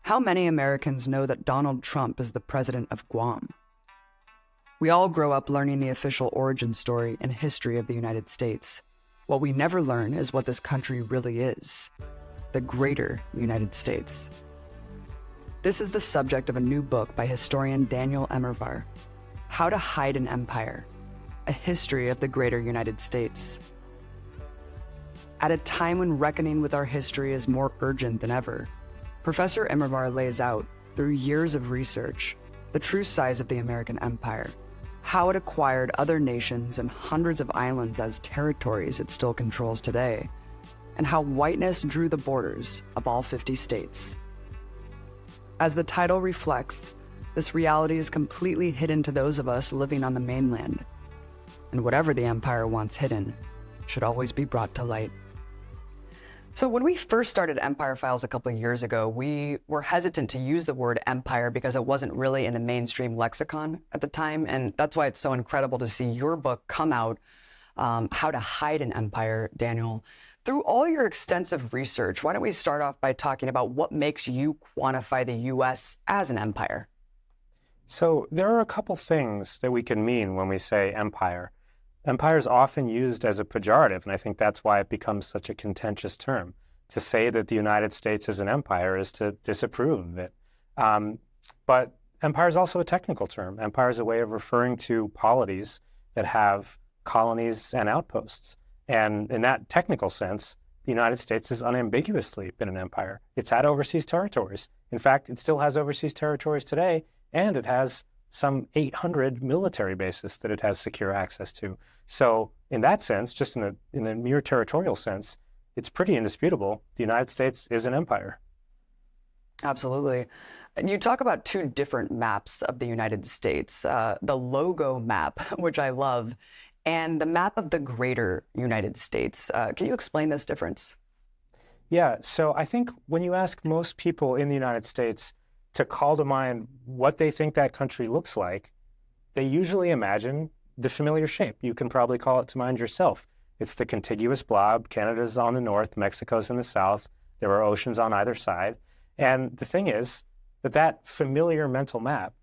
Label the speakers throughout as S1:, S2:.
S1: How many Americans know that Donald Trump is the president of Guam? We all grow up learning the official origin story and history of the United States. What we never learn is what this country really is: the greater United States. This is the subject of a new book by historian Daniel Immerwahr, How to Hide an Empire: A History of the Greater United States. At a time when reckoning with our history is more urgent than ever, Professor Immerwahr lays out, through years of research, the true size of the American empire, how it acquired other nations and hundreds of islands as territories it still controls today, and how whiteness drew the borders of all 50 states. As the title reflects, this reality is completely hidden to those of us living on the mainland, and whatever the empire once hidden should always be brought to light. So when we first started Empire Files a couple of years ago, we were hesitant to use the word empire because it wasn't really in the mainstream lexicon at the time. And that's why it's so incredible to see your book come out, How to Hide an Empire, Daniel. Through all your extensive research, why don't we start off by talking about what makes you quantify the U.S. as an empire?
S2: So there are a couple things that we can mean when we say empire. Empire is often used as a pejorative, and I think that's why it becomes such a contentious term. To say that the United States is an empire is to disapprove of it. But empire is also a technical term. Empire is a way of referring to polities that have colonies and outposts. And in that technical sense, the United States has unambiguously been an empire. It's had overseas territories. In fact, it still has overseas territories today, and it has some 800 military bases that it has secure access to. So in that sense, just in the mere territorial sense, it's pretty indisputable. The United States is an empire.
S1: Absolutely. And you talk about two different maps of the United States, the logo map, which I love, and the map of the greater United States. Can you explain this difference?
S2: Yeah, so I think when you ask most people in the United States to call to mind what they think that country looks like, they usually imagine the familiar shape. You can probably call it to mind yourself. It's the contiguous blob. Canada's on the north, Mexico's in the south. There are oceans on either side. And the thing is that that familiar mental map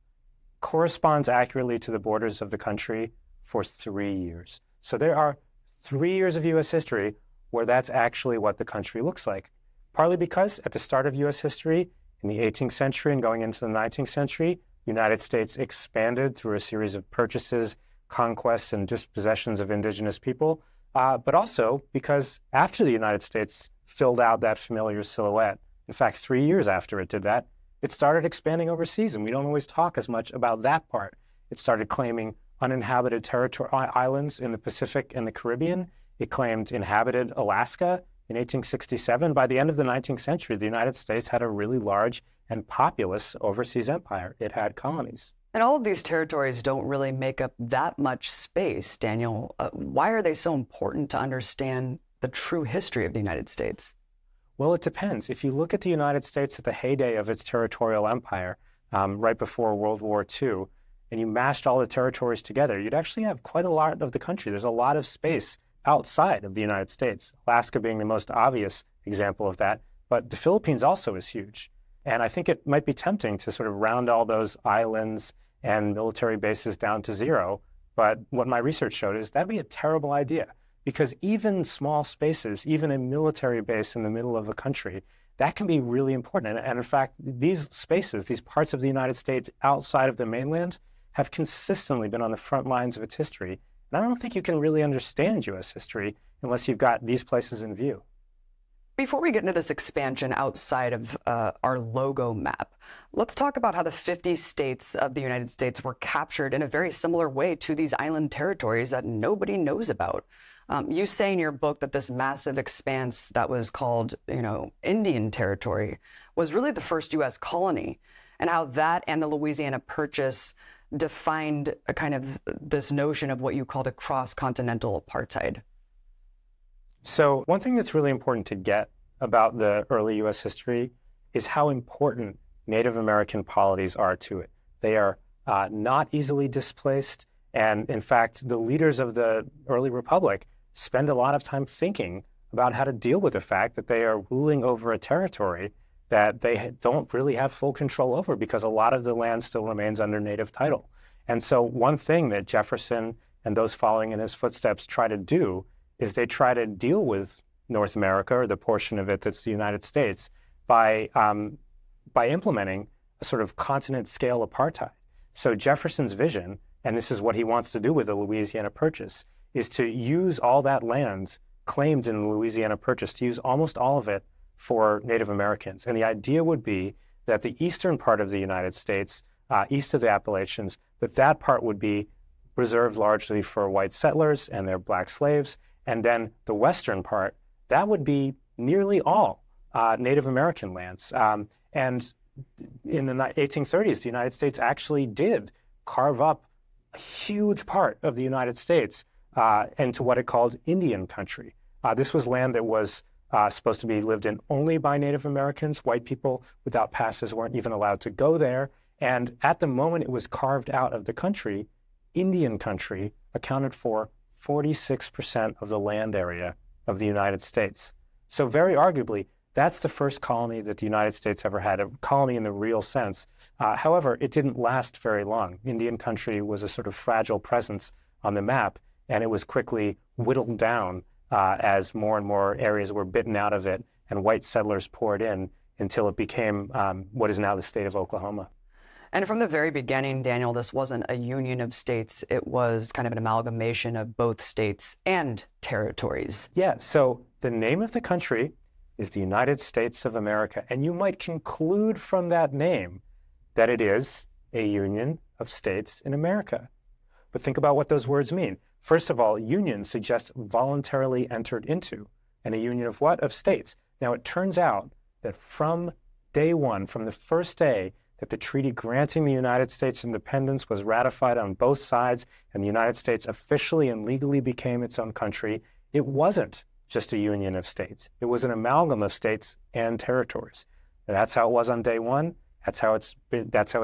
S2: corresponds accurately to the borders of the country for 3 years. So there are 3 years of U.S. history where that's actually what the country looks like. Partly because at the start of U.S. history, in the 18th century and going into the 19th century, the United States expanded through a series of purchases, conquests, and dispossessions of indigenous people, but also because after the United States filled out that familiar silhouette, in fact, 3 years after it did that, it started expanding overseas, and we don't always talk as much about that part. It started claiming uninhabited territory islands in the Pacific and the Caribbean. It claimed inhabited Alaska. In 1867, by the end of the 19th century, the United States had a really large and populous overseas empire. It had colonies.
S1: And all of these territories don't really make up that much space, Daniel. Why are they so important to understand the true history of the United States?
S2: Well, it depends. If you look at the United States at the heyday of its territorial empire, right before World War II, and you mashed all the territories together, you'd actually have quite a lot of the country. There's a lot of space outside of the United States, Alaska being the most obvious example of that. But the Philippines also is huge. And I think it might be tempting to sort of round all those islands and military bases down to zero. But what my research showed is that'd be a terrible idea, because even small spaces, even a military base in the middle of a country, that can be really important. And in fact, these spaces, these parts of the United States outside of the mainland, have consistently been on the front lines of its history. And I don't think you can really understand U.S. history unless you've got these places in view.
S1: Before we get into this expansion outside of our logo map, let's talk about how the 50 states of the United States were captured in a very similar way to these island territories that nobody knows about. You say in your book that this massive expanse that was called, Indian Territory was really the first U.S. colony, and how that and the Louisiana Purchase defined a kind of this notion of what you called a cross-continental apartheid.
S2: So one thing that's really important to get about the early U.S. history is how important Native American polities are to it. They are not easily displaced. And in fact, the leaders of the early republic spend a lot of time thinking about how to deal with the fact that they are ruling over a territory that they don't really have full control over because a lot of the land still remains under native title. And so one thing that Jefferson and those following in his footsteps try to do is they try to deal with North America, or the portion of it that's the United States, by implementing a sort of continent-scale apartheid. So Jefferson's vision, and this is what he wants to do with the Louisiana Purchase, is to use all that land claimed in the Louisiana Purchase, to use almost all of it for Native Americans. And the idea would be that the eastern part of the United States, east of the Appalachians, that part would be reserved largely for white settlers and their black slaves. And then the western part, that would be nearly all Native American lands. And in the 1830s, the United States actually did carve up a huge part of the United States into what it called Indian country. This was land that was supposed to be lived in only by Native Americans. White people without passes weren't even allowed to go there. And at the moment it was carved out of the country, Indian country accounted for 46% of the land area of the United States. So very arguably, that's the first colony that the United States ever had, a colony in the real sense. However, it didn't last very long. Indian country was a sort of fragile presence on the map, and it was quickly whittled down as more and more areas were bitten out of it and white settlers poured in until it became what is now the state of Oklahoma.
S1: And from the very beginning, Daniel, this wasn't a union of states. It was kind of an amalgamation of both states and territories.
S2: Yeah, so the name of the country is the United States of America. And you might conclude from that name that it is a union of states in America. But think about what those words mean. First of all, union suggests voluntarily entered into. And a union of what? Of states. Now, it turns out that from day one, from the first day that the treaty granting the United States independence was ratified on both sides and the United States officially and legally became its own country, it wasn't just a union of states. It was an amalgam of states and territories. And that's how it was on day one. That's how it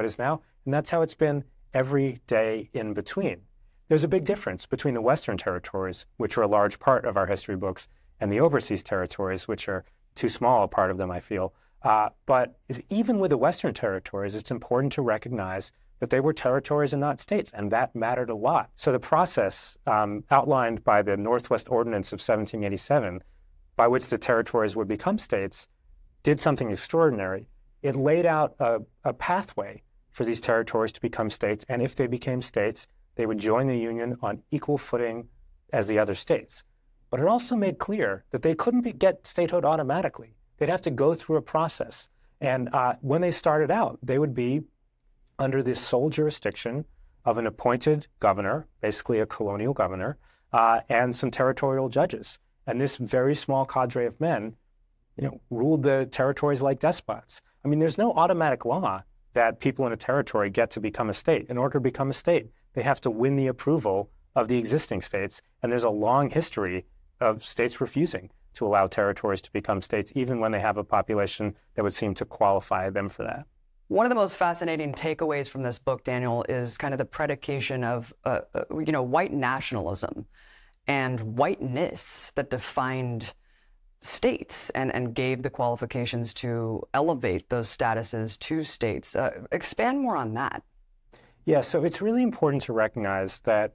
S2: is now. And that's how it's been every day in between. There's a big difference between the Western territories, which are a large part of our history books, and the overseas territories, which are too small a part of them, I feel. But even with the Western territories, it's important to recognize that they were territories and not states, and that mattered a lot. So the process outlined by the Northwest Ordinance of 1787, by which the territories would become states, did something extraordinary. It laid out a pathway for these territories to become states, and if they became states, they would join the Union on equal footing as the other states. But it also made clear that they couldn't get statehood automatically. They'd have to go through a process. And when they started out, they would be under the sole jurisdiction of an appointed governor, basically a colonial governor, and some territorial judges. And this very small cadre of men, ruled the territories like despots. I mean, there's no automatic law that people in a territory get to become a state. In order to become a state, they have to win the approval of the existing states. And there's a long history of states refusing to allow territories to become states, even when they have a population that would seem to qualify them for that.
S1: One of the most fascinating takeaways from this book, Daniel, is kind of the predication of, white nationalism and whiteness that defined states and gave the qualifications to elevate those statuses to states. Expand more on that.
S2: Yeah, so it's really important to recognize that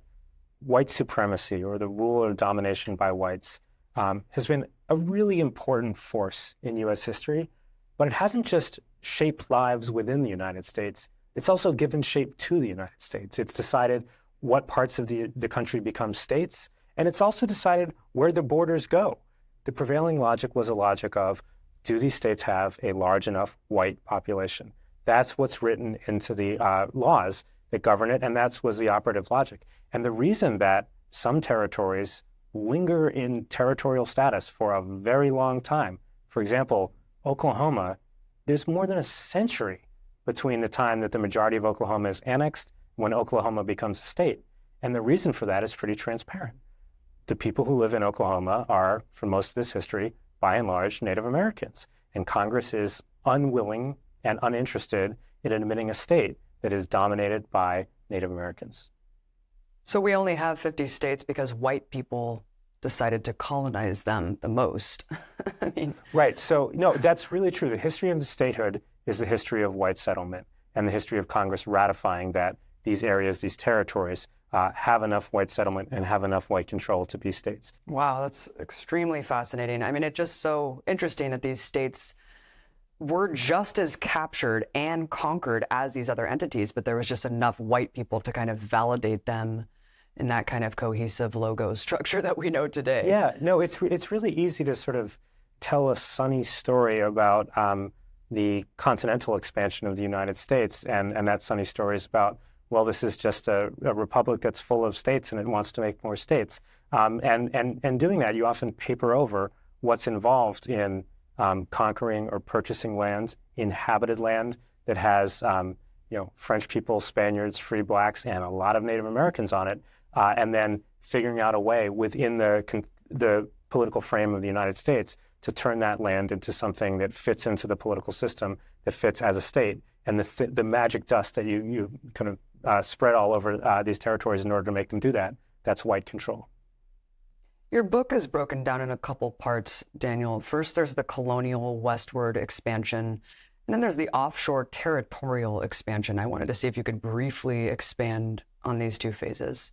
S2: white supremacy, or the rule or domination by whites, has been a really important force in U.S. history, but it hasn't just shaped lives within the United States. It's also given shape to the United States. It's decided what parts of the country become states, and it's also decided where the borders go. The prevailing logic was a logic of, do these states have a large enough white population? That's what's written into the laws that govern it, and that was the operative logic. And the reason that some territories linger in territorial status for a very long time, for example, Oklahoma, there's more than a century between the time that the majority of Oklahoma is annexed when Oklahoma becomes a state. And the reason for that is pretty transparent. The people who live in Oklahoma are, for most of this history, by and large, Native Americans. And Congress is unwilling and uninterested in admitting a state that is dominated by Native Americans.
S1: So we only have 50 states because white people decided to colonize them the most. I mean,
S2: Right. So, no, that's really true. The history of the statehood is the history of white settlement and the history of Congress ratifying that these areas, these territories, have enough white settlement and have enough white control to be states.
S1: wow, that's extremely fascinating. I mean, it's just so interesting that these states were just as captured and conquered as these other entities, but there was just enough white people to kind of validate them in that kind of cohesive logo structure that we know today.
S2: Yeah, no, it's really easy to sort of tell a sunny story about the continental expansion of the United States, and that sunny story is about, well, this is just a republic that's full of states and it wants to make more states. And doing that, you often paper over what's involved in conquering or purchasing land, inhabited land that has French people, Spaniards, free blacks, and a lot of Native Americans on it, and then figuring out a way within the political frame of the United States to turn that land into something that fits into the political system, that fits as a state. And the magic dust that you kind of spread all over these territories in order to make them do that, that's white control.
S1: Your book is broken down in a couple parts, Daniel. First, there's the colonial westward expansion, and then there's the offshore territorial expansion. I wanted to see if you could briefly expand on these two phases.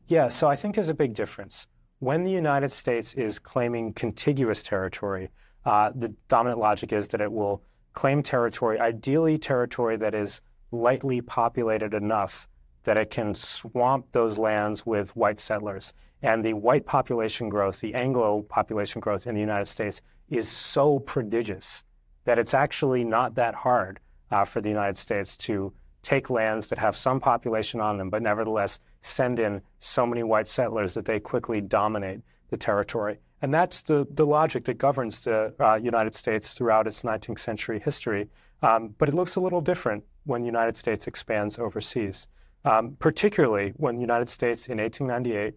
S2: Yeah, so I think there's a big difference. When the United States is claiming contiguous territory, the dominant logic is that it will claim territory, ideally territory that is lightly populated enough that it can swamp those lands with white settlers. And the white population growth, the Anglo population growth in the United States is so prodigious that it's actually not that hard for the United States to take lands that have some population on them, but nevertheless send in so many white settlers that they quickly dominate the territory. And that's the logic that governs the United States throughout its 19th century history. But it looks a little different when the United States expands overseas, particularly when the United States in 1898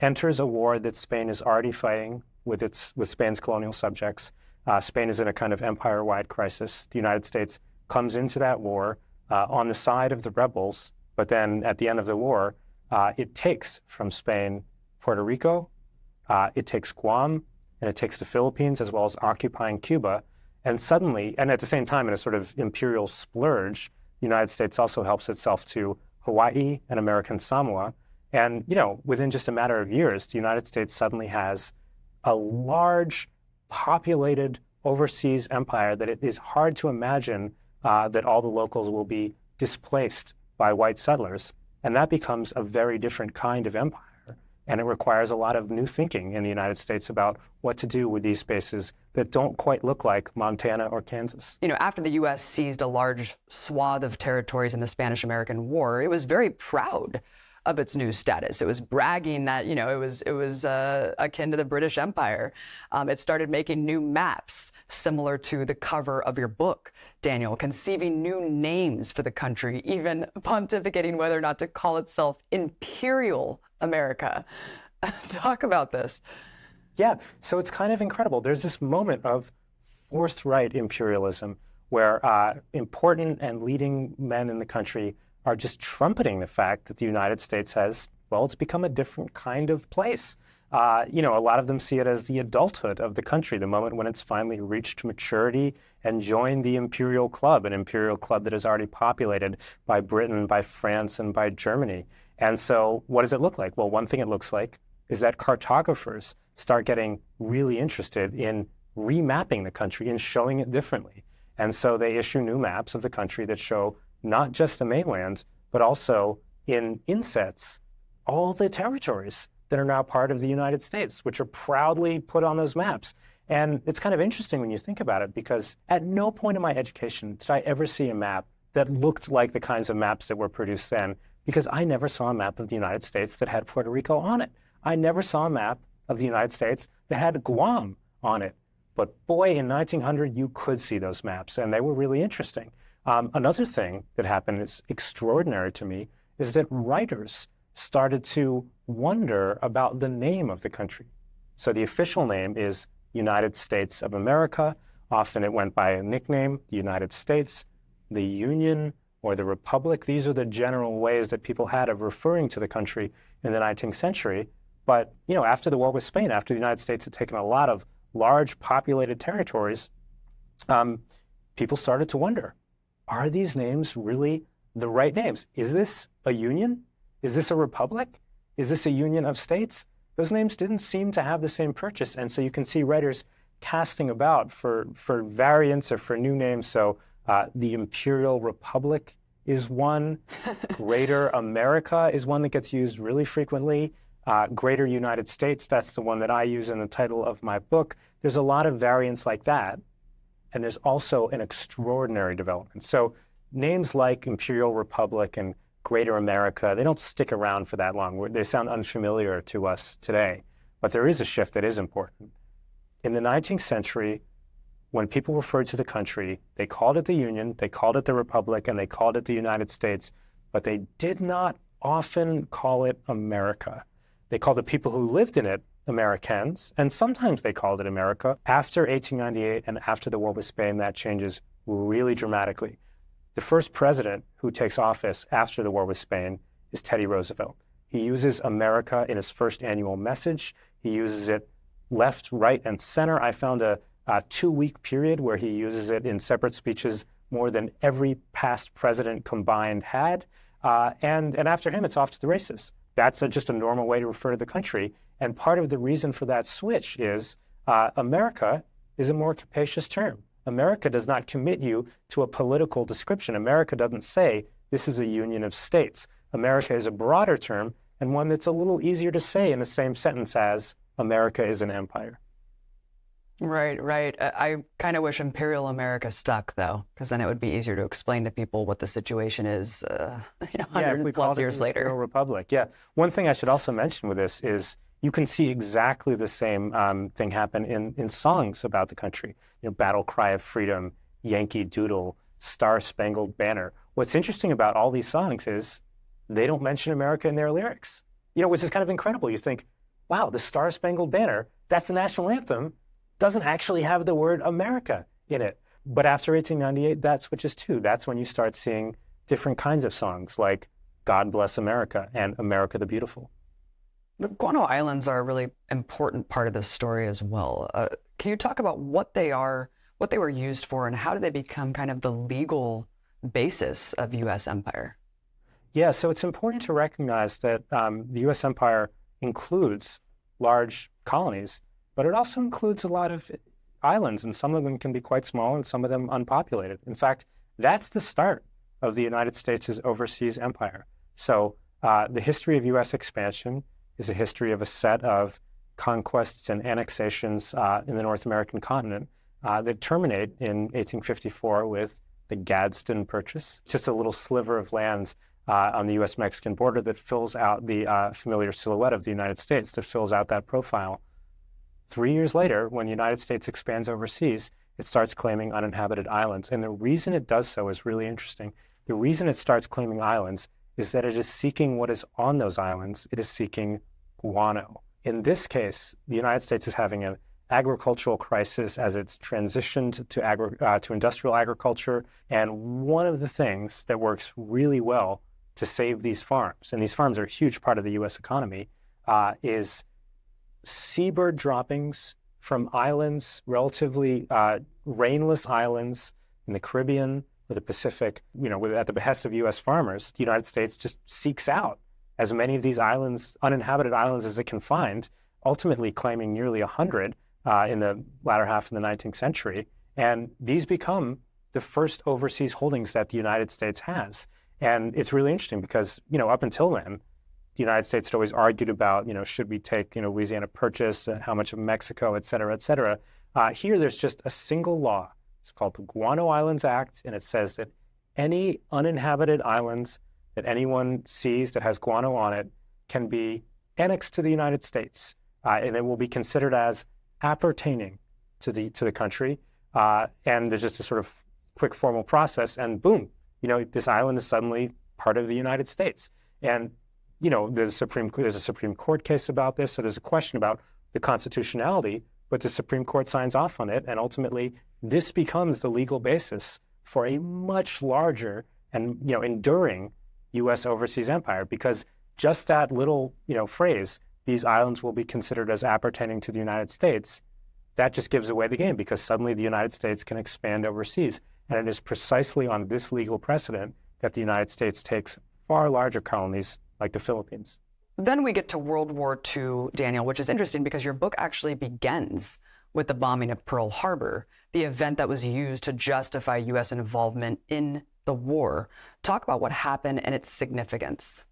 S2: enters a war that Spain is already fighting with Spain's colonial subjects. Spain is in a kind of empire-wide crisis. The United States comes into that war on the side of the rebels, but then at the end of the war, it takes from Spain Puerto Rico, it takes Guam, and it takes the Philippines, as well as occupying Cuba. And suddenly, and at the same time, in a sort of imperial splurge, the United States also helps itself to Hawaii and American Samoa. And, within just a matter of years, the United States suddenly has a large, populated overseas empire that it is hard to imagine that all the locals will be displaced by white settlers. And that becomes a very different kind of empire. And it requires a lot of new thinking in the United States about what to do with these spaces that don't quite look like Montana or Kansas.
S1: After the U.S. seized a large swath of territories in the Spanish-American War, it was very proud of its new status. It was bragging that, it was akin to the British Empire. It started making new maps similar to the cover of your book, Daniel, conceiving new names for the country, even pontificating whether or not to call itself Imperial America. Talk about this.
S2: Yeah, so it's kind of incredible. There's this moment of forthright imperialism where important and leading men in the country are just trumpeting the fact that the United States has, it's become a different kind of place. A lot of them see it as the adulthood of the country, the moment when it's finally reached maturity and joined the imperial club, an imperial club that is already populated by Britain, by France, and by Germany. And so what does it look like? Well, one thing it looks like is that cartographers start getting really interested in remapping the country and showing it differently. And so they issue new maps of the country that show not just the mainland, but also in insets, all the territories that are now part of the United States, which are proudly put on those maps. And it's kind of interesting when you think about it, because at no point in my education did I ever see a map that looked like the kinds of maps that were produced then, because I never saw a map of the United States that had Puerto Rico on it. I never saw a map of the United States that had Guam on it. But boy, in 1900, you could see those maps, and they were really interesting. Another thing that happened is extraordinary to me is that writers started to wonder about the name of the country. So the official name is United States of America. Often it went by a nickname, the United States, the Union, or the Republic. These are the general ways that people had of referring to the country in the 19th century. But, after the war with Spain, after the United States had taken a lot of large populated territories, people started to wonder, are these names really the right names? Is this a union? Is this a republic? Is this a union of states? Those names didn't seem to have the same purchase. And so you can see writers casting about for variants or for new names. So the Imperial Republic is one. Greater America is one that gets used really frequently. Greater United States, that's the one that I use in the title of my book. There's a lot of variants like that. And there's also an extraordinary development. So names like Imperial Republic and Greater America, they don't stick around for that long. They sound unfamiliar to us today. But there is a shift that is important. In the 19th century, when people referred to the country, they called it the Union, they called it the Republic, and they called it the United States, but they did not often call it America. They called the people who lived in it Americans, and sometimes they called it America. After 1898 and after the war with Spain, that changes really dramatically. The first president who takes office after the war with Spain is Teddy Roosevelt. He uses America in his first annual message. He uses it left, right, and center. I found a 2-week period where he uses it in separate speeches more than every past president combined had. And after him, it's off to the races. That's just a normal way to refer to the country. And part of the reason for that switch is America is a more capacious term. America does not commit you to a political description. America doesn't say this is a union of states. America is a broader term and one that's a little easier to say in the same sentence as America is an empire.
S1: Right, right. I kind of wish Imperial America stuck, though, because then it would be easier to explain to people what the situation is, 100 plus years later.
S2: Imperial Republic. Yeah. One thing I should also mention with this is you can see exactly the same thing happen in songs about the country. Battle Cry of Freedom, Yankee Doodle, Star Spangled Banner. What's interesting about all these songs is they don't mention America in their lyrics, which is kind of incredible. You think, wow, the Star Spangled Banner, that's the national anthem, doesn't actually have the word America in it. But after 1898, that switches too. That's when you start seeing different kinds of songs like God Bless America and America the Beautiful.
S1: The Guano Islands are a really important part of this story as well. Can you talk about what they are, what they were used for, and how did they become kind of the legal basis of U.S. empire?
S2: Yeah, so it's important to recognize that the U.S. empire includes large colonies, but it also includes a lot of islands, and some of them can be quite small and some of them unpopulated. In fact, that's the start of the United States' overseas empire. So the history of U.S. expansion is a history of a set of conquests and annexations in the North American continent that terminate in 1854 with the Gadsden Purchase, just a little sliver of land on the U.S.-Mexican border that fills out the familiar silhouette of the United States, that fills out that profile. 3 years later, when the United States expands overseas, it starts claiming uninhabited islands. And the reason it does so is really interesting. The reason it starts claiming islands is that it is seeking what is on those islands. It is seeking guano. In this case, the United States is having an agricultural crisis as it's transitioned to industrial agriculture. And one of the things that works really well to save these farms, and these farms are a huge part of the U.S. economy, is seabird droppings from islands, relatively rainless islands in the Caribbean or the Pacific, at the behest of U.S. farmers. The United States just seeks out as many of these islands, uninhabited islands, as it can find, ultimately claiming nearly 100 in the latter half of the 19th century. And these become the first overseas holdings that the United States has. And it's really interesting because, up until then, the United States had always argued about, should we take, Louisiana Purchase, how much of Mexico, et cetera, et cetera. Here, there's just a single law. It's called the Guano Islands Act, and it says that any uninhabited islands that anyone sees that has guano on it can be annexed to the United States, and it will be considered as appertaining to the country. And there's just a sort of quick formal process, and boom, this island is suddenly part of the United States. And there's a Supreme Court case about this, so there's a question about the constitutionality, but the Supreme Court signs off on it, and ultimately this becomes the legal basis for a much larger and enduring U.S. overseas empire, because just that little phrase, these islands will be considered as appertaining to the United States, that just gives away the game because suddenly the United States can expand overseas. And it is precisely on this legal precedent that the United States takes far larger colonies like the Philippines.
S1: Then we get to World War II, Daniel, which is interesting because your book actually begins with the bombing of Pearl Harbor, the event that was used to justify U.S. involvement in the war. Talk about what happened and its significance.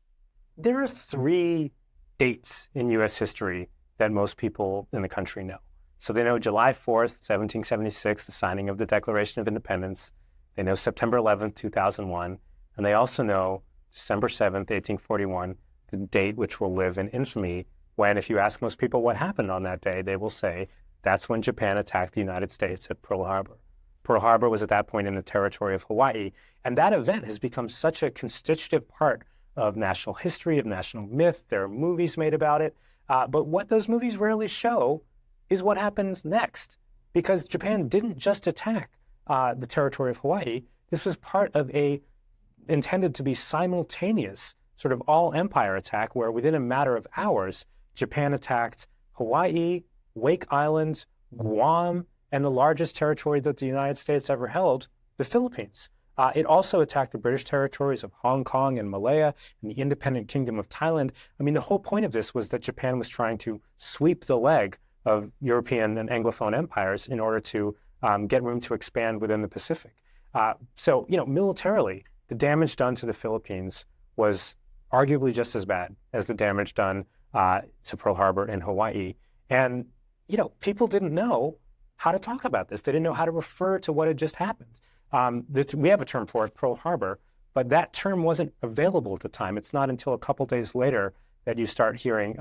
S2: There are 3 dates in U.S. history that most people in the country know. So they know July 4th, 1776, the signing of the Declaration of Independence. They know September 11th, 2001. And they also know December 7th, 1841, the date which will live in infamy when, if you ask most people what happened on that day, they will say that's when Japan attacked the United States at Pearl Harbor. Pearl Harbor was at that point in the territory of Hawaii. And that event has become such a constitutive part of national history, of national myth. There are movies made about it. But what those movies rarely show is what happens next. Because Japan didn't just attack the territory of Hawaii. This was part of a intended to be simultaneous sort of all-empire attack where within a matter of hours, Japan attacked Hawaii, Wake Island, Guam, and the largest territory that the United States ever held, the Philippines. It also attacked the British territories of Hong Kong and Malaya and the independent kingdom of Thailand. I mean, the whole point of this was that Japan was trying to sweep the leg of European and Anglophone empires in order to get room to expand within the Pacific. So, militarily, the damage done to the Philippines was arguably just as bad as the damage done to Pearl Harbor and Hawaii. And, people didn't know how to talk about this. They didn't know how to refer to what had just happened. We have a term for it, Pearl Harbor, but that term wasn't available at the time. It's not until a couple days later that you start hearing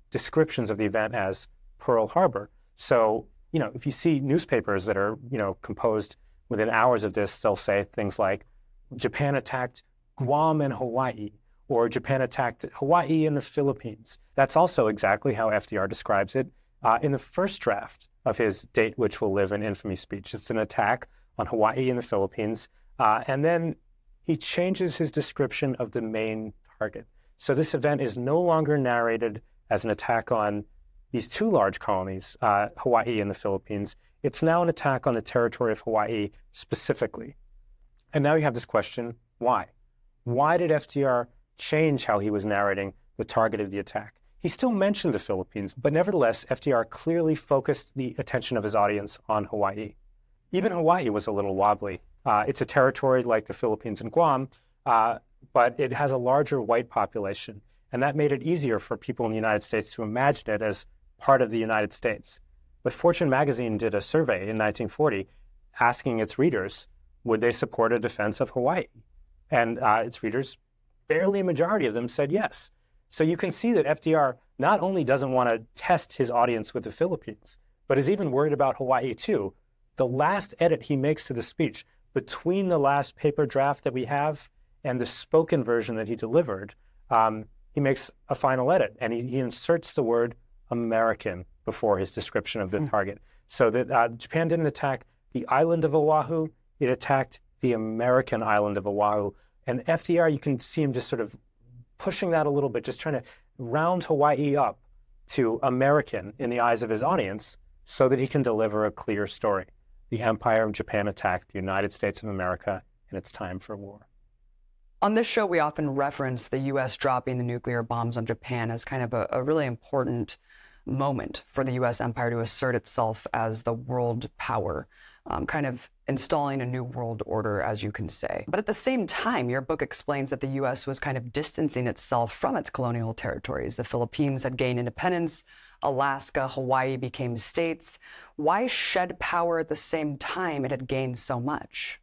S2: descriptions of the event as Pearl Harbor. So, if you see newspapers that are, composed within hours of this, they'll say things like, Japan attacked Guam and Hawaii, or Japan attacked Hawaii and the Philippines. That's also exactly how FDR describes it in the first draft of his Date Which Will Live in Infamy speech. It's an attack on Hawaii and the Philippines. And then he changes his description of the main target. So this event is no longer narrated as an attack on these 2 large colonies, Hawaii and the Philippines. It's now an attack on the territory of Hawaii specifically. And now you have this question, why? Why did FDR change how he was narrating the target of the attack? He still mentioned the Philippines, but nevertheless, FDR clearly focused the attention of his audience on Hawaii. Even Hawaii was a little wobbly. It's a territory like the Philippines and Guam, but it has a larger white population. And that made it easier for people in the United States to imagine it as part of the United States. But Fortune magazine did a survey in 1940 asking its readers, would they support a defense of Hawaii? And its readers, barely a majority of them said yes. So you can see that FDR not only doesn't want to test his audience with the Philippines, but is even worried about Hawaii too. The last edit he makes to the speech, between the last paper draft that we have and the spoken version that he delivered, he makes a final edit, and he inserts the word American before his description of the target. So that Japan didn't attack the island of Oahu, it attacked the American island of Oahu. And FDR, you can see him just sort of pushing that a little bit, just trying to round Hawaii up to American in the eyes of his audience so that he can deliver a clear story. The Empire of Japan attacked the United States of America, and it's time for war.
S1: On this show, we often reference the U.S. dropping the nuclear bombs on Japan as kind of a really important moment for the U.S. empire to assert itself as the world power, kind of installing a new world order, as you can say. But at the same time, your book explains that the U.S. was kind of distancing itself from its colonial territories. The Philippines had gained independence, Alaska, Hawaii became states. Why shed power at the same time it had gained so much?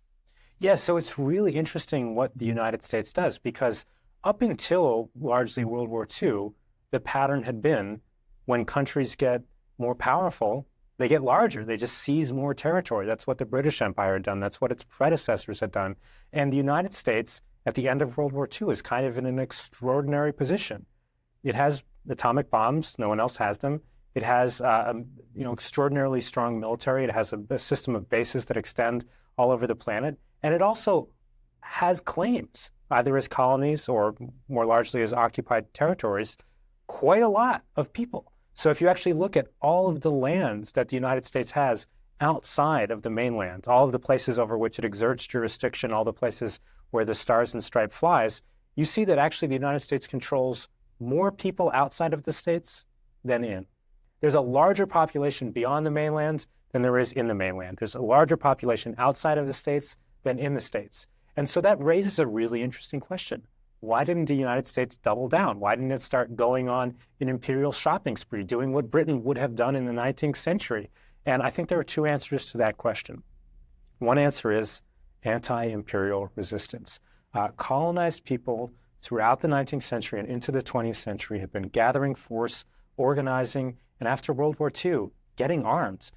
S2: Yeah, so it's really interesting what the United States does, because up until largely World War II, the pattern had been when countries get more powerful, they get larger. They just seize more territory. That's what the British Empire had done. That's what its predecessors had done. And the United States, at the end of World War II, is kind of in an extraordinary position. It has atomic bombs. No one else has them. It has extraordinarily strong military. It has a system of bases that extend all over the planet. And it also has claims, either as colonies or more largely as occupied territories, quite a lot of people. So if you actually look at all of the lands that the United States has outside of the mainland, all of the places over which it exerts jurisdiction, all the places where the Stars and Stripes flies, you see that actually the United States controls more people outside of the states than in. There's a larger population beyond the mainland than there is in the mainland. There's a larger population outside of the states than in the states. And so that raises a really interesting question. Why didn't the United States double down? Why didn't it start going on an imperial shopping spree, doing what Britain would have done in the 19th century? And I think there are two answers to that question. One answer is anti-imperial resistance. Colonized people throughout the 19th century and into the 20th century have been gathering force, organizing, and after World War II, getting armed.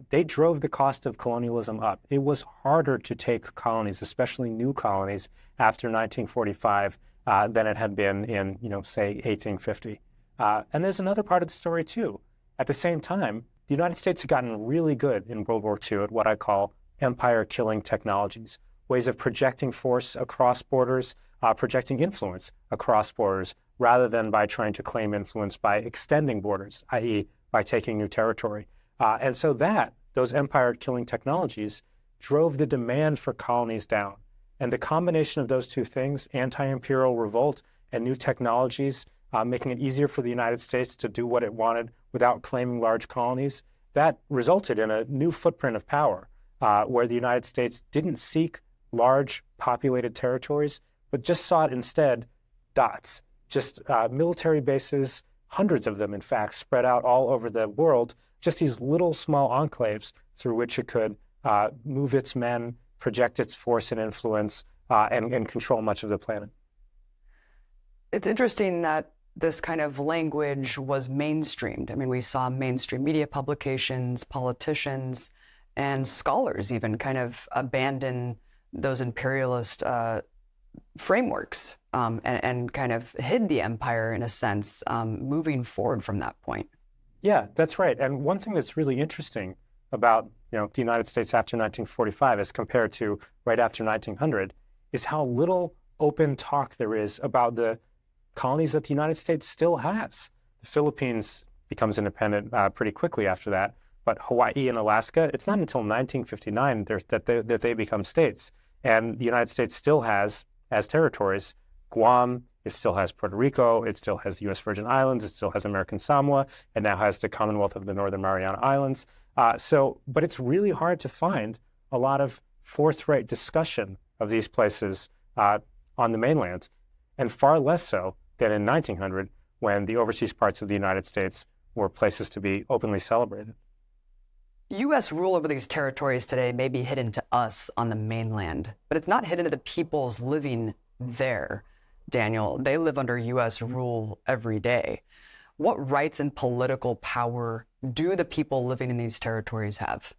S2: They drove the cost of colonialism up. It was harder to take colonies, especially new colonies, after 1945 than it had been in, say, 1850. And there's another part of the story, too. At the same time, the United States had gotten really good in World War II at what I call empire-killing technologies, ways of projecting force across borders, projecting influence across borders, rather than by trying to claim influence by extending borders, i.e., by taking new territory. And so those empire-killing technologies drove the demand for colonies down. And the combination of those two things, anti-imperial revolt and new technologies, making it easier for the United States to do what it wanted without claiming large colonies, that resulted in a new footprint of power where the United States didn't seek large populated territories, but just sought instead dots, just military bases, hundreds of them, in fact, spread out all over the world, just these little small enclaves through which it could move its men, project its force and influence, and control much of the planet.
S1: It's interesting that this kind of language was mainstreamed. I mean, we saw mainstream media publications, politicians, and scholars even kind of abandon those imperialist frameworks and kind of hid the empire in a sense, moving forward from that point.
S2: Yeah, that's right. And one thing that's really interesting about the United States after 1945 as compared to right after 1900 is how little open talk there is about the colonies that the United States still has. The Philippines becomes independent pretty quickly after that, but Hawaii and Alaska, it's not until 1959 that they become states. And the United States still has, as territories, Guam, it still has Puerto Rico, it still has the U.S. Virgin Islands, it still has American Samoa, it now has the Commonwealth of the Northern Mariana Islands. But it's really hard to find a lot of forthright discussion of these places on the mainland, and far less so than in 1900, when the overseas parts of the United States were places to be openly celebrated.
S1: U.S. rule over these territories today may be hidden to us on the mainland, but it's not hidden to the peoples living there, Daniel. They live under U.S. rule every day. What rights and political power do the people living in these territories have?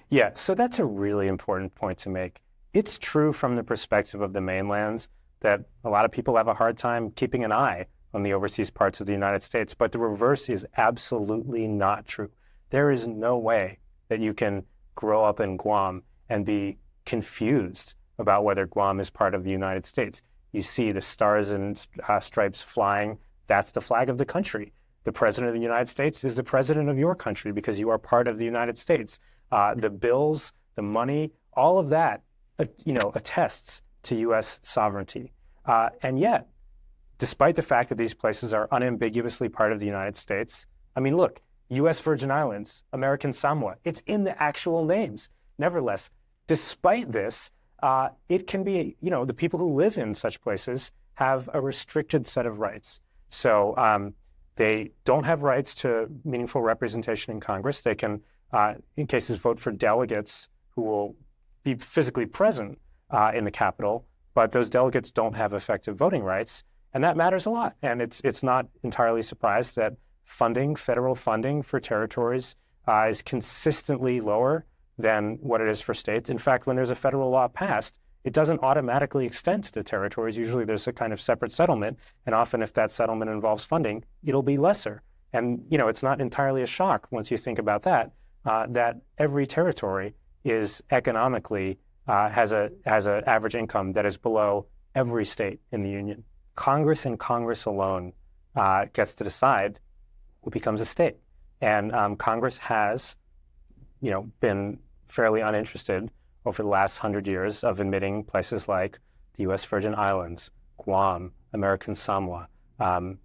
S2: Yeah, so that's a really important point to make. It's true from the perspective of the mainlands that a lot of people have a hard time keeping an eye on the overseas parts of the United States, but the reverse is absolutely not true. There is no way that you can grow up in Guam and be confused about whether Guam is part of the United States. You see the Stars and Stripes flying. That's the flag of the country. The President of the United States is the President of your country because you are part of the United States. The bills, the money, all of that, attests to U.S. sovereignty. And yet, despite the fact that these places are unambiguously part of the United States, I mean, look, U.S. Virgin Islands, American Samoa, it's in the actual names. Nevertheless, despite this, it can be, the people who live in such places have a restricted set of rights. So they don't have rights to meaningful representation in Congress. They can, in cases, vote for delegates who will be physically present in the Capitol, but those delegates don't have effective voting rights, and that matters a lot. And it's not entirely surprised that federal funding for territories is consistently lower than what it is for states. In fact, when there's a federal law passed, it doesn't automatically extend to the territories. Usually there's a kind of separate settlement, and often if that settlement involves funding, it'll be lesser. And it's not entirely a shock once you think about that, that every territory is economically has an average income that is below every state in the Union. Congress and Congress alone gets to decide becomes a state. And Congress has, been fairly uninterested over the last 100 years of admitting places like the U.S. Virgin Islands, Guam, American Samoa,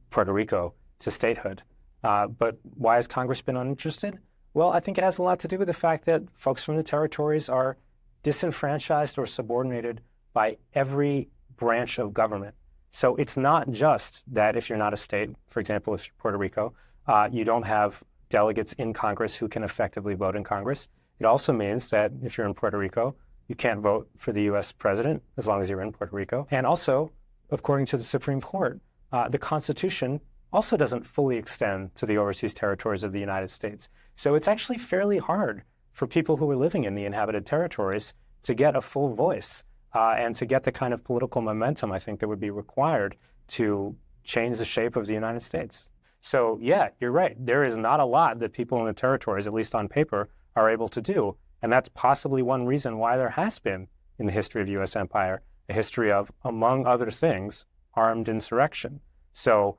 S2: Puerto Rico to statehood. But why has Congress been uninterested? Well, I think it has a lot to do with the fact that folks from the territories are disenfranchised or subordinated by every branch of government. So it's not just that if you're not a state, for example, if you're Puerto Rico, you don't have delegates in Congress who can effectively vote in Congress. It also means that if you're in Puerto Rico, you can't vote for the U.S. president as long as you're in Puerto Rico. And also, according to the Supreme Court, the Constitution also doesn't fully extend to the overseas territories of the United States. So it's actually fairly hard for people who are living in the inhabited territories to get a full voice and to get the kind of political momentum, I think, that would be required to change the shape of the United States. So yeah, you're right. There is not a lot that people in the territories, at least on paper, are able to do. And that's possibly one reason why there has been, in the history of U.S. empire, a history of, among other things, armed insurrection. So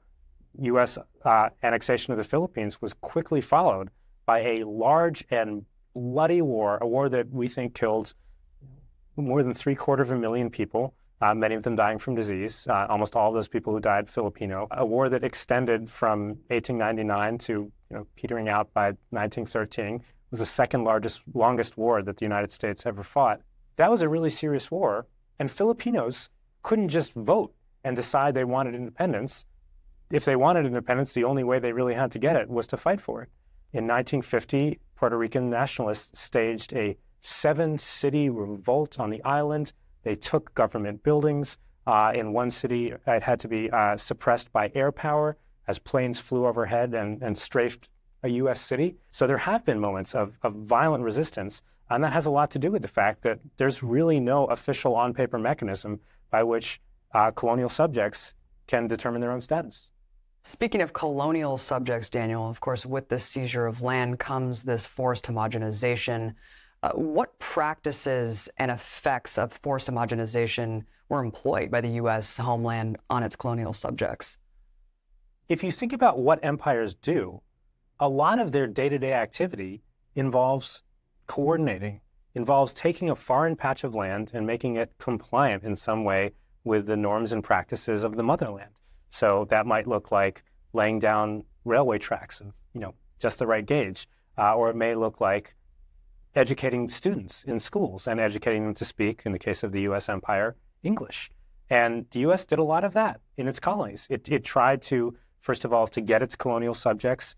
S2: U.S. Annexation of the Philippines was quickly followed by a large and bloody war, a war that we think killed more than 750,000 people, many of them dying from disease, almost all of those people who died Filipino, a war that extended from 1899 to petering out by 1913. It was the second longest war that the United States ever fought. That was a really serious war, and Filipinos couldn't just vote and decide they wanted independence. If they wanted independence, the only way they really had to get it was to fight for it. In 1950, Puerto Rican nationalists staged a 7-city revolt on the island. They took government buildings. In one city, it had to be suppressed by air power as planes flew overhead and strafed a U.S. city. So there have been moments of violent resistance, and that has a lot to do with the fact that there's really no official on-paper mechanism by which colonial subjects can determine their own status.
S1: Speaking of colonial subjects, Daniel, of course, with the seizure of land comes this forced homogenization. What practices and effects of forced homogenization were employed by the U.S. homeland on its colonial subjects?
S2: If you think about what empires do, a lot of their day-to-day activity involves coordinating, involves taking a foreign patch of land and making it compliant in some way with the norms and practices of the motherland. So that might look like laying down railway tracks of, just the right gauge, or it may look like educating students in schools and educating them to speak, in the case of the U.S. empire, English. And the U.S. did a lot of that in its colonies. It tried to, first of all, to get its colonial subjects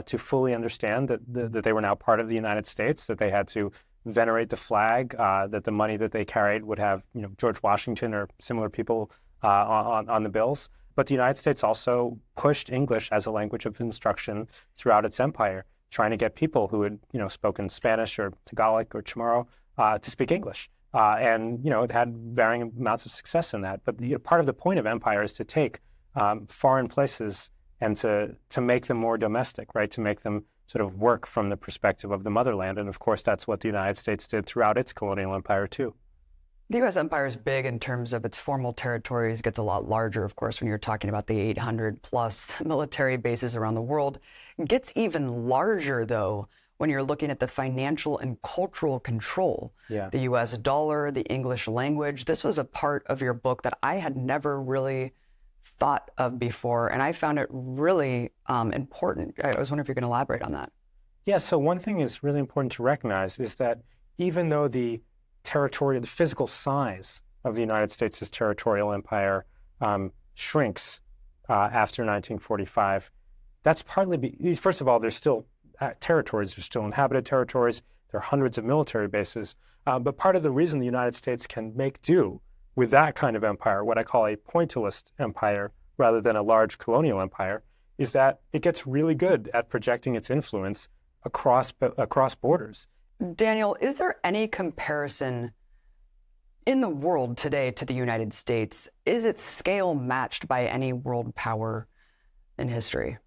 S2: to fully understand that they were now part of the United States, that they had to venerate the flag, that the money that they carried would have, George Washington or similar people on the bills. But the United States also pushed English as a language of instruction throughout its empire, trying to get people who had, spoken Spanish or Tagalog or Chamorro to speak English. And, it had varying amounts of success in that. But part of the point of empire is to take foreign places and to make them more domestic, right? To make them sort of work from the perspective of the motherland. And of course, that's what the United States did throughout its colonial empire too.
S1: The U.S. empire is big in terms of its formal territories. It gets a lot larger, of course, when you're talking about the 800 plus military bases around the world. It gets even larger, though, when you're looking at the financial and cultural control.
S2: Yeah.
S1: The U.S. dollar, the English language. This was a part of your book that I had never really thought of before, and I found it really important. I was wondering if you can elaborate on that.
S2: Yeah, so one thing is really important to recognize is that even though the physical size of the United States' territorial empire shrinks after 1945, that's partly, first of all, there's still territories, there's still inhabited territories, there are hundreds of military bases, but part of the reason the United States can make do with that kind of empire, what I call a pointillist empire rather than a large colonial empire, is that it gets really good at projecting its influence across borders.
S1: Daniel, is there any comparison in the world today to the United States? Is its scale matched by any world power in history?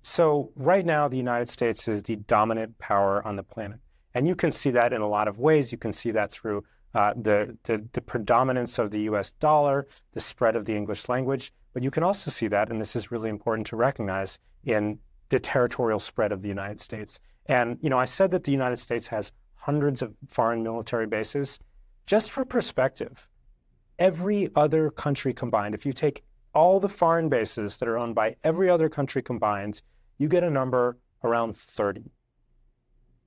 S2: So right now, the United States is the dominant power on the planet. And you can see that in a lot of ways. You can see that through the predominance of the US dollar, the spread of the English language. But you can also see that, and this is really important to recognize, in the territorial spread of the United States. And, I said that the United States has hundreds of foreign military bases. Just for perspective, every other country combined, if you take all the foreign bases that are owned by every other country combined, you get a number around 30.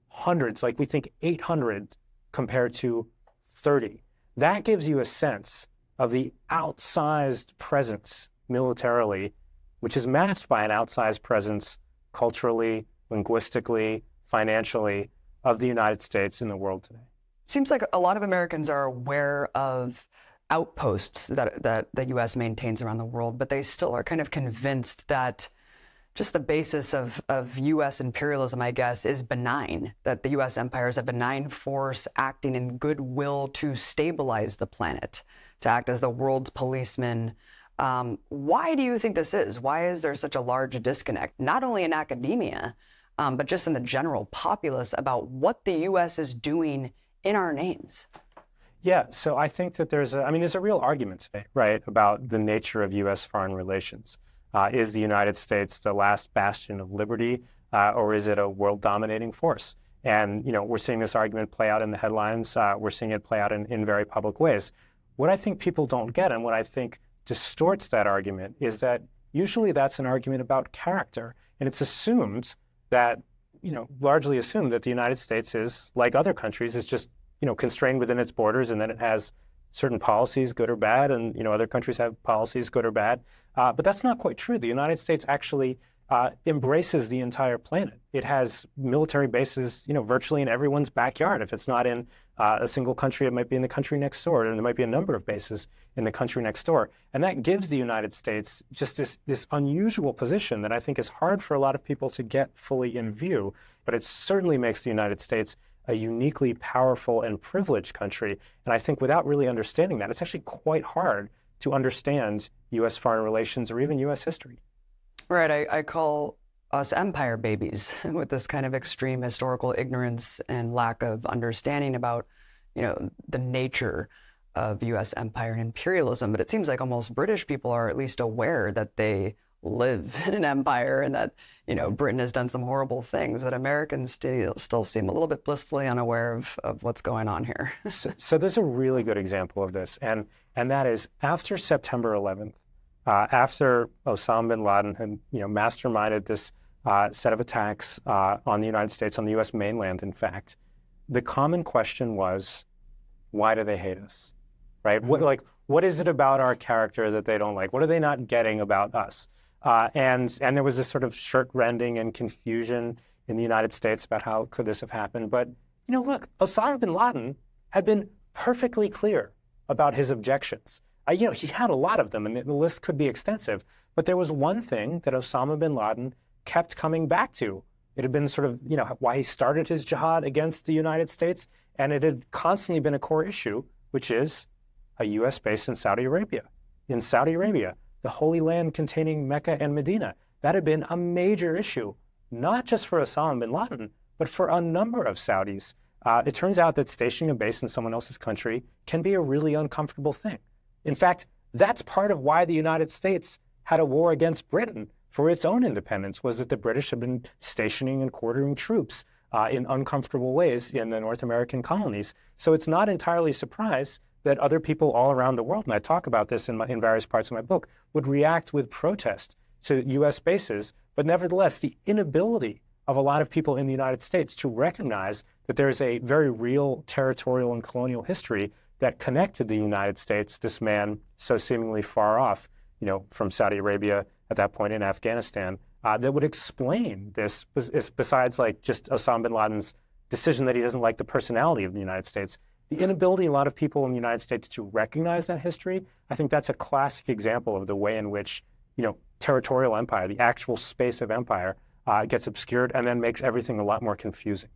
S2: Hundreds, like we think 800 compared to 30. That gives you a sense of the outsized presence militarily, which is matched by an outsized presence culturally, linguistically, financially of the United States in the world today.
S1: Seems like a lot of Americans are aware of outposts that the U.S. maintains around the world, but they still are kind of convinced that just the basis of U.S. imperialism, I guess, is benign, that the U.S. empire is a benign force acting in goodwill to stabilize the planet, to act as the world's policeman. Why do you think this is? Why is there such a large disconnect, not only in academia, but just in the general populace about what the U.S. is doing in our names?
S2: Yeah, so I think that there's a real argument today, right, about the nature of U.S. foreign relations. Is the United States the last bastion of liberty, or is it a world-dominating force? And, we're seeing this argument play out in the headlines. We're seeing it play out in very public ways. What I think people don't get, and what I think distorts that argument, is that usually that's an argument about character. And it's assumed that, largely assumed that the United States is, like other countries, is just, constrained within its borders, and then it has certain policies, good or bad, and other countries have policies, good or bad. But that's not quite true. The United States actually embraces the entire planet. It has military bases, virtually in everyone's backyard. If it's not in a single country, it might be in the country next door, and there might be a number of bases in the country next door. And that gives the United States just this unusual position that I think is hard for a lot of people to get fully in view, but it certainly makes the United States a uniquely powerful and privileged country. And I think without really understanding that, it's actually quite hard to understand U.S. foreign relations or even U.S. history.
S1: Right. I call us empire babies with this kind of extreme historical ignorance and lack of understanding about, the nature of U.S. empire and imperialism. But it seems like almost British people are at least aware that they live in an empire and that, Britain has done some horrible things, but Americans still seem a little bit blissfully unaware of what's going on here.
S2: So there's a really good example of this, and that is after September 11th, after Osama bin Laden had, masterminded this set of attacks on the United States, on the U.S. mainland, in fact, the common question was, why do they hate us, right? What is it about our character that they don't like? What are they not getting about us? And there was this sort of shirt-rending and confusion in the United States about how could this have happened. But, look, Osama bin Laden had been perfectly clear about his objections. He had a lot of them, and the list could be extensive. But there was one thing that Osama bin Laden kept coming back to. It had been sort of, why he started his jihad against the United States, and it had constantly been a core issue, which is a U.S. base in Saudi Arabia. In Saudi Arabia, the Holy Land containing Mecca and Medina, that had been a major issue, not just for Osama bin Laden, but for a number of Saudis. It turns out that stationing a base in someone else's country can be a really uncomfortable thing. In fact, that's part of why the United States had a war against Britain for its own independence, was that the British had been stationing and quartering troops in uncomfortable ways in the North American colonies. So it's not entirely a surprise that other people all around the world, and I talk about this in various parts of my book, would react with protest to U.S. bases. But nevertheless, the inability of a lot of people in the United States to recognize that there is a very real territorial and colonial history that connected the United States, this man so seemingly far off, from Saudi Arabia at that point in Afghanistan, that would explain this, besides just Osama bin Laden's decision that he doesn't like the personality of the United States. The inability of a lot of people in the United States to recognize that history, I think that's a classic example of the way in which, territorial empire, the actual space of empire, gets obscured and then makes everything a lot more confusing.